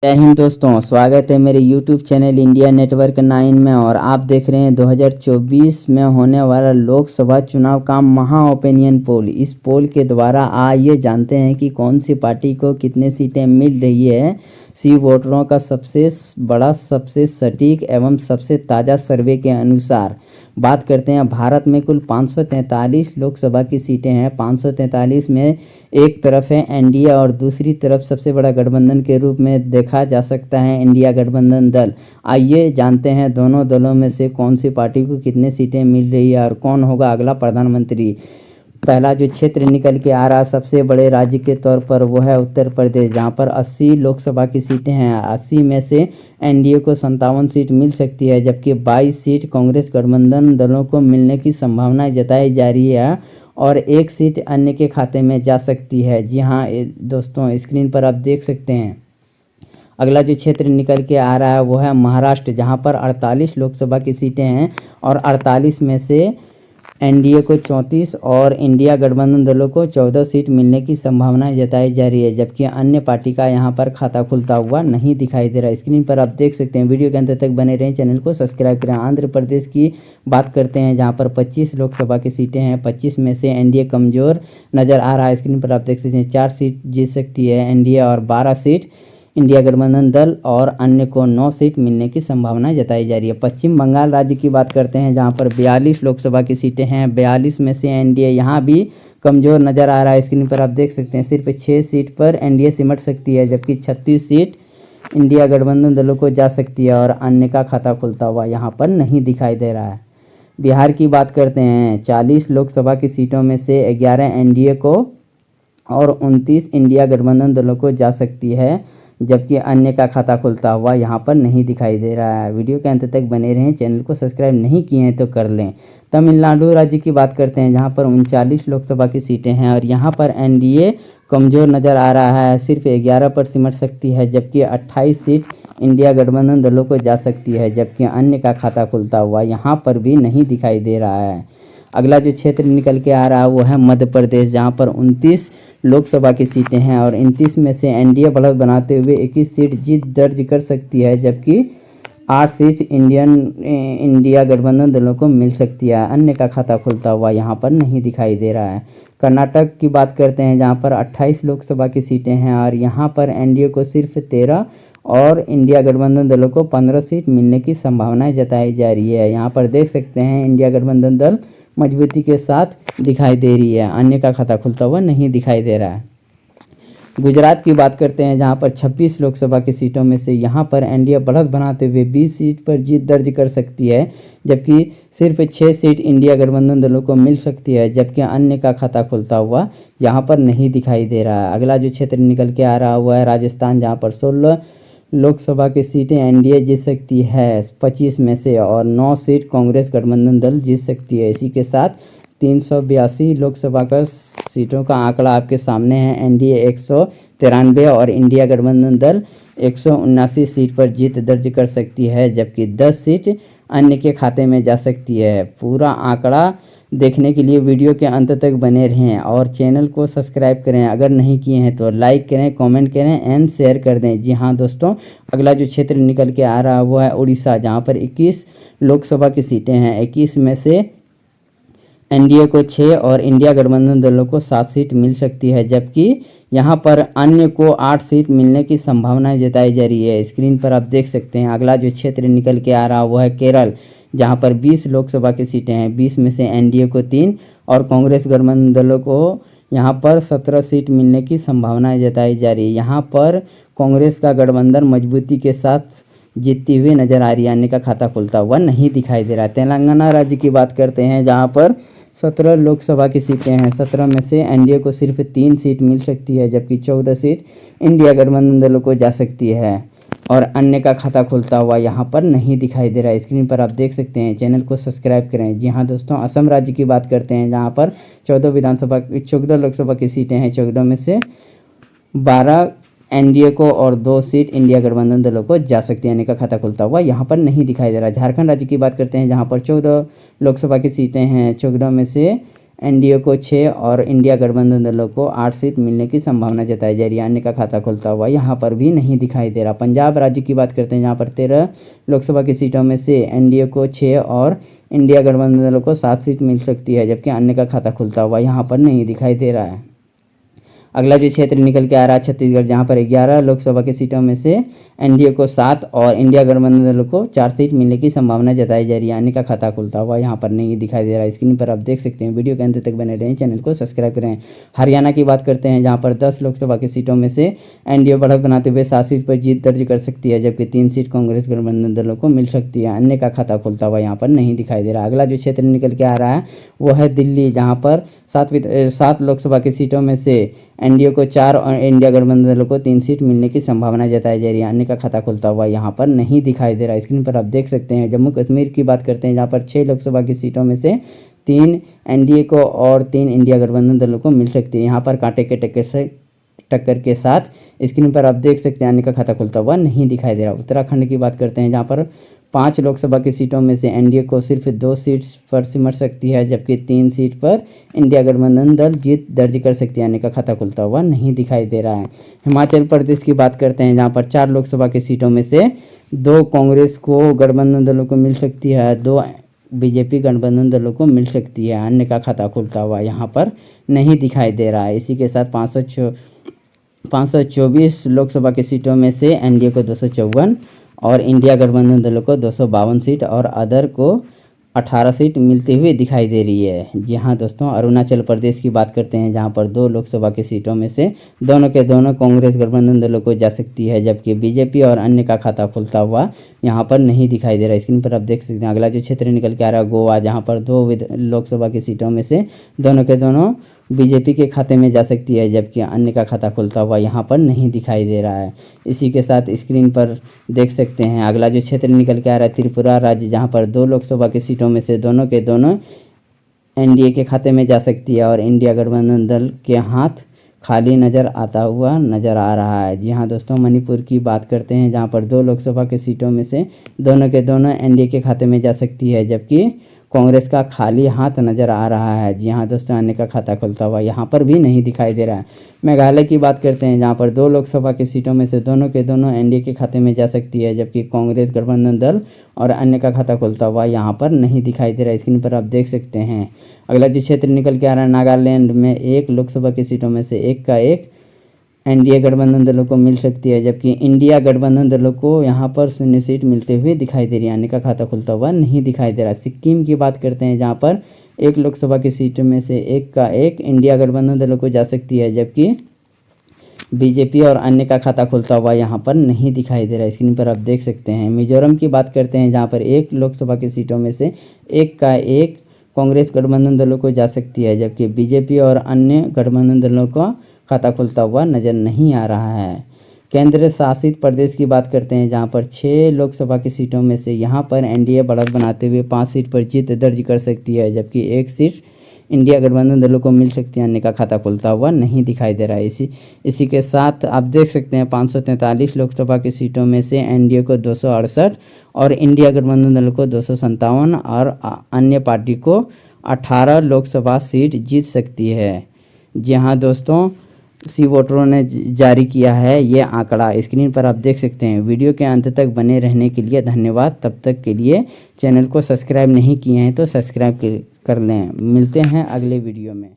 जय हिंद दोस्तों, स्वागत है मेरे YouTube चैनल इंडिया नेटवर्क 9 में। और आप देख रहे हैं 2024 में होने वाला लोकसभा चुनाव का महा ओपिनियन पोल। इस पोल के द्वारा आइए जानते हैं कि कौन सी पार्टी को कितने सीटें मिल रही है। सी वोटरों का सबसे बड़ा, सबसे सटीक एवं सबसे ताज़ा सर्वे के अनुसार बात करते हैं। भारत में कुल 543 लोकसभा की सीटें हैं। 543 में एक तरफ है एनडीए और दूसरी तरफ सबसे बड़ा गठबंधन के रूप में देखा जा सकता है इंडिया गठबंधन दल। आइए जानते हैं दोनों दलों में से कौन सी पार्टी को कितने सीटें मिल रही है और कौन होगा अगला प्रधानमंत्री। पहला जो क्षेत्र निकल के आ रहा सबसे बड़े राज्य के तौर पर वो है उत्तर प्रदेश, जहां पर 80 लोकसभा की सीटें हैं। 80 में से एनडीए को 57 सीट मिल सकती है, जबकि 22 सीट कांग्रेस गठबंधन दलों को मिलने की संभावना जताई जा रही है और एक सीट अन्य के खाते में जा सकती है। जी हाँ दोस्तों, स्क्रीन पर आप देख सकते हैं। अगला जो क्षेत्र निकल के आ रहा है वो है महाराष्ट्र, जहां पर 48 लोकसभा की सीटें हैं और 48 में से एनडीए को 34 और इंडिया गठबंधन दलों को 14 सीट मिलने की संभावना जताई जा रही है, जबकि अन्य पार्टी का यहां पर खाता खुलता हुआ नहीं दिखाई दे रहा। स्क्रीन पर आप देख सकते हैं। वीडियो के अंत तक बने रहें, चैनल को सब्सक्राइब करें। आंध्र प्रदेश की बात करते हैं, जहां पर 25 लोकसभा की सीटें हैं। 25 में से एनडीए कमजोर नज़र आ रहा है। स्क्रीन पर आप देख सकते हैं 4 सीट जीत सकती है एनडीए और 12 सीट इंडिया गठबंधन दल और अन्य को 9 सीट मिलने की संभावना जताई जा रही है। पश्चिम बंगाल राज्य की बात करते हैं, जहां पर 42 लोकसभा की सीटें हैं। 42 में से एनडीए यहां भी कमज़ोर नज़र आ रहा है। स्क्रीन पर आप देख सकते हैं सिर्फ 6 सीट पर एनडीए सिमट सकती है, जबकि 36 सीट इंडिया गठबंधन दलों को जा सकती है और अन्य का खाता खुलता हुआ यहाँ पर नहीं दिखाई दे रहा है। बिहार की बात करते हैं, 40 लोकसभा की सीटों में से 11 एनडीए को और 29 इंडिया गठबंधन दलों को जा सकती है, जबकि अन्य का खाता खुलता हुआ यहाँ पर नहीं दिखाई दे रहा है। वीडियो के अंत तक बने रहें, चैनल को सब्सक्राइब नहीं किए हैं तो कर लें। तमिलनाडु राज्य की बात करते हैं, जहाँ पर 39 लोकसभा की सीटें हैं और यहाँ पर एनडीए कमज़ोर नज़र आ रहा है, सिर्फ 11 पर सिमट सकती है, जबकि 28 सीट इंडिया गठबंधन दलों को जा सकती है, जबकि अन्य का खाता खुलता हुआ यहाँ पर भी नहीं दिखाई दे रहा है। अगला जो क्षेत्र निकल के आ रहा है वो है मध्य प्रदेश, जहाँ पर 29 लोकसभा की सीटें हैं और 29 में से एनडीए बढ़त बनाते हुए 21 सीट जीत दर्ज कर सकती है, जबकि 8 सीट इंडिया गठबंधन दलों को मिल सकती है। अन्य का खाता खुलता हुआ यहाँ पर नहीं दिखाई दे रहा है। कर्नाटक की बात करते हैं, जहाँ पर 28 लोकसभा की सीटें हैं और यहाँ पर एनडीए को सिर्फ 13 और इंडिया गठबंधन दलों को 15 सीट मिलने की संभावनाएं जताई जा रही है। यहाँ पर देख सकते हैं इंडिया गठबंधन दल मजबूती के साथ दिखाई दे रही है, अन्य का खाता खुलता हुआ नहीं दिखाई दे रहा है। गुजरात की बात करते हैं, जहां पर 26 लोकसभा की सीटों में से यहां पर एनडीए बढ़त बनाते हुए 20 सीट पर जीत दर्ज कर सकती है, जबकि सिर्फ 6 सीट इंडिया गठबंधन दलों को मिल सकती है, जबकि अन्य का खाता खुलता हुआ यहां पर नहीं दिखाई दे रहा है। अगला जो क्षेत्र निकल के आ रहा हुआ है राजस्थान, जहाँ पर 16 लोकसभा की सीटें एनडीए जीत सकती है 25 में से और 9 सीट कांग्रेस गठबंधन दल जीत सकती है। इसी के साथ 382 लोकसभा का सीटों का आंकड़ा आपके सामने है। एनडीए 193 और इंडिया गठबंधन दल 179 सीट पर जीत दर्ज कर सकती है, जबकि 10 सीट अन्य के खाते में जा सकती है। पूरा आंकड़ा देखने के लिए वीडियो के अंत तक बने रहें और चैनल को सब्सक्राइब करें। अगर नहीं किए हैं तो लाइक करें, कमेंट करें एंड शेयर कर दें। जी हाँ दोस्तों, अगला जो क्षेत्र निकल के आ रहा है वो है उड़ीसा, जहाँ पर 21 लोकसभा की सीटें हैं। 21 में से एनडीए को 6 और इंडिया गठबंधन दलों को 7 सीट मिल सकती है, जबकि यहाँ पर अन्य को 8 सीट मिलने की संभावनाएं जताई जा रही है। स्क्रीन पर आप देख सकते हैं। अगला जो क्षेत्र निकल के आ रहा वो है केरल, जहाँ पर 20 लोकसभा की सीटें हैं। 20 में से एनडीए को 3 और कांग्रेस गठबंधन दलों को यहाँ पर 17 सीट मिलने की संभावनाएं जताई जा रही है। यहाँ पर कांग्रेस का गठबंधन मजबूती के साथ जीतती हुई नजर आ रही है, अन्य का खाता खुलता हुआ नहीं दिखाई दे रहा है। तेलंगाना राज्य की बात करते हैं, जहाँ पर 17 लोकसभा की सीटें हैं। 17 में से एनडीए को सिर्फ 3 सीट मिल सकती है, जबकि 14 सीट इंडिया गठबंधन दलों को जा सकती है और अन्य का खाता खुलता हुआ यहाँ पर नहीं दिखाई दे रहा है। स्क्रीन पर आप देख सकते हैं। चैनल को सब्सक्राइब करें। जी हाँ दोस्तों, असम राज्य की बात करते हैं, जहाँ पर 14 लोकसभा की सीटें हैं। 14 में से 12 एनडीए को और 2 सीट इंडिया गठबंधन दलों को जा सकती है, अन्य का खाता खुलता हुआ यहाँ पर नहीं दिखाई दे रहा है। झारखंड राज्य की बात करते हैं, जहाँ पर 14 लोकसभा की सीटें हैं। 14 में से एनडीए को 6 और इंडिया गठबंधन दलों को 8 सीट मिलने की संभावना जताई जा रही है। अन्य का खाता खुलता हुआ यहाँ पर भी नहीं दिखाई दे रहा। पंजाब राज्य की बात करते हैं, जहाँ पर 13 लोकसभा की सीटों में से एनडीए को 6 और इंडिया गठबंधन दलों को 7 सीट मिल सकती है, जबकि अन्य का खाता खुलता हुआ यहाँ पर नहीं दिखाई दे रहा है। अगला जो क्षेत्र निकल के आ रहा है छत्तीसगढ़, जहाँ पर 11 लोकसभा की सीटों में से एनडीए को 7 और इंडिया गठबंधन दलों को 4 सीट मिलने की संभावना जताई जा रही है। अन्य का खाता खुलता हुआ यहाँ पर नहीं दिखाई दे रहा है। स्क्रीन पर आप देख सकते हैं। वीडियो के अंत तक बने रहें, चैनल को सब्सक्राइब करें। हरियाणा की बात करते हैं, जहाँ पर 10 लोकसभा की सीटों में से एनडीए बढ़त बनाते हुए 7 सीट पर जीत दर्ज कर सकती है, जबकि 3 सीट कांग्रेस गठबंधन दलों को मिल सकती है। अन्य का खाता खुलता हुआ यहाँ पर नहीं दिखाई दे रहा। अगला जो क्षेत्र निकल के आ रहा है वो है दिल्ली, जहाँ पर 7 लोकसभा की सीटों में से एनडीए को 4 और इंडिया गठबंधन दलों को 3 सीट मिलने की संभावना जताई जा रही है। अन्य का खाता खुलता हुआ यहाँ पर नहीं दिखाई दे रहा है। स्क्रीन पर आप देख सकते हैं। जम्मू कश्मीर की बात करते हैं, जहाँ पर 6 लोकसभा की सीटों में से 3 एनडीए को और 3 इंडिया गठबंधन दलों को मिल सकती है। यहाँ पर कांटे के टक्कर के साथ स्क्रीन पर आप देख सकते हैं अन्य का खाता खुलता हुआ नहीं दिखाई दे रहा। उत्तराखंड की बात करते हैं, जहाँ पर 5 लोकसभा की सीटों में से एनडीए को सिर्फ 2 सीट पर सिमट सकती है, जबकि 3 सीट पर इंडिया गठबंधन दल जीत दर्ज कर सकती है। अन्य का खाता खुलता हुआ नहीं दिखाई दे रहा है। हिमाचल प्रदेश की बात करते हैं, जहाँ पर 4 लोकसभा की सीटों में से 2 कांग्रेस को गठबंधन दलों को मिल सकती है, 2 बीजेपी गठबंधन दलों को मिमिल सकती है। अन्य का खाता खुलता हुआ यहाँ पर नहीं दिखाई दे रहा है। इसी के साथ 524 लोकसभा की सीटों में से एनडीए को 254 और इंडिया गठबंधन दलों को 252 सीट और अदर को 18 सीट मिलती हुई दिखाई दे रही है। जी हाँ दोस्तों, अरुणाचल प्रदेश की बात करते हैं, जहां पर 2 लोकसभा की सीटों में से दोनों के दोनों कांग्रेस गठबंधन दलों को जा सकती है, जबकि बीजेपी और अन्य का खाता खुलता हुआ यहां पर नहीं दिखाई दे रहा है। स्क्रीन पर आप देख सकते हैं। अगला जो क्षेत्र निकल के आ रहा है गोवा, जहाँ पर 2 लोकसभा की सीटों में से दोनों के दोनों बीजेपी के खाते में जा सकती है, जबकि अन्य का खाता खुलता हुआ यहाँ पर नहीं दिखाई दे रहा है। इसी के साथ स्क्रीन पर देख सकते हैं अगला जो क्षेत्र निकल के आ रहा है त्रिपुरा राज्य, जहाँ पर 2 लोकसभा की सीटों में से दोनों के दोनों एनडीए के खाते में जा सकती है और इंडिया गठबंधन दल के हाथ खाली नज़र आता हुआ नज़र आ रहा है। जी हाँ दोस्तों, मणिपुर की बात करते हैं, जहाँ पर 2 लोकसभा की सीटों में से दोनों के दोनों एनडीए के खाते में जा सकती है, जबकि कांग्रेस का खाली हाथ नज़र आ रहा है। जी हाँ दोस्तों, अन्य का खाता खुलता हुआ यहाँ पर भी नहीं दिखाई दे रहा है। मेघालय की बात करते हैं, जहाँ पर 2 लोकसभा की सीटों में से दोनों के दोनों एनडीए के खाते में जा सकती है, जबकि कांग्रेस गठबंधन दल और अन्य का खाता खुलता हुआ यहाँ पर नहीं दिखाई दे रहा है। स्क्रीन पर आप देख सकते हैं। अगला जो क्षेत्र निकल के आ रहा है नागालैंड में 1 लोकसभा की सीटों में से 1 का 1 एनडीए गठबंधन दलों को मिल सकती है, जबकि इंडिया गठबंधन दलों को यहाँ पर 0 सीट मिलते हुए दिखाई दे रही है। अन्य का खाता खुलता हुआ नहीं दिखाई दे रहा। सिक्किम की बात करते हैं, जहाँ पर 1 लोकसभा की सीट में से 1 का 1 इंडिया गठबंधन दलों को जा सकती है, जबकि बीजेपी और अन्य का खाता खुलता हुआ यहाँ पर नहीं दिखाई दे रहा है। स्क्रीन पर आप देख सकते हैं। मिजोरम की बात करते हैं, जहाँ पर 1 लोकसभा की सीटों में से 1 का 1 कांग्रेस गठबंधन दलों को जा सकती है, जबकि बीजेपी और अन्य गठबंधन दलों का खाता खुलता हुआ नज़र नहीं आ रहा है। केंद्र शासित प्रदेश की बात करते हैं, जहां पर 6 लोकसभा की सीटों में से यहां पर एनडीए बढ़त बनाते हुए 5 सीट पर जीत दर्ज कर सकती है, जबकि 1 सीट इंडिया गठबंधन दलों को मिल सकती है। अन्य का खाता खुलता हुआ नहीं दिखाई दे रहा है। इसी के साथ आप देख सकते हैं 543 लोकसभा की सीटों में से एनडीए को 268 और इंडिया गठबंधन दलों को 257 और अन्य पार्टी को 18 लोकसभा सीट जीत सकती है। जी हाँ दोस्तों, सी वोटरों ने जारी किया है ये आंकड़ा। स्क्रीन पर आप देख सकते हैं। वीडियो के अंत तक बने रहने के लिए धन्यवाद। तब तक के लिए चैनल को सब्सक्राइब नहीं किए हैं तो सब्सक्राइब कर लें। मिलते हैं अगले वीडियो में।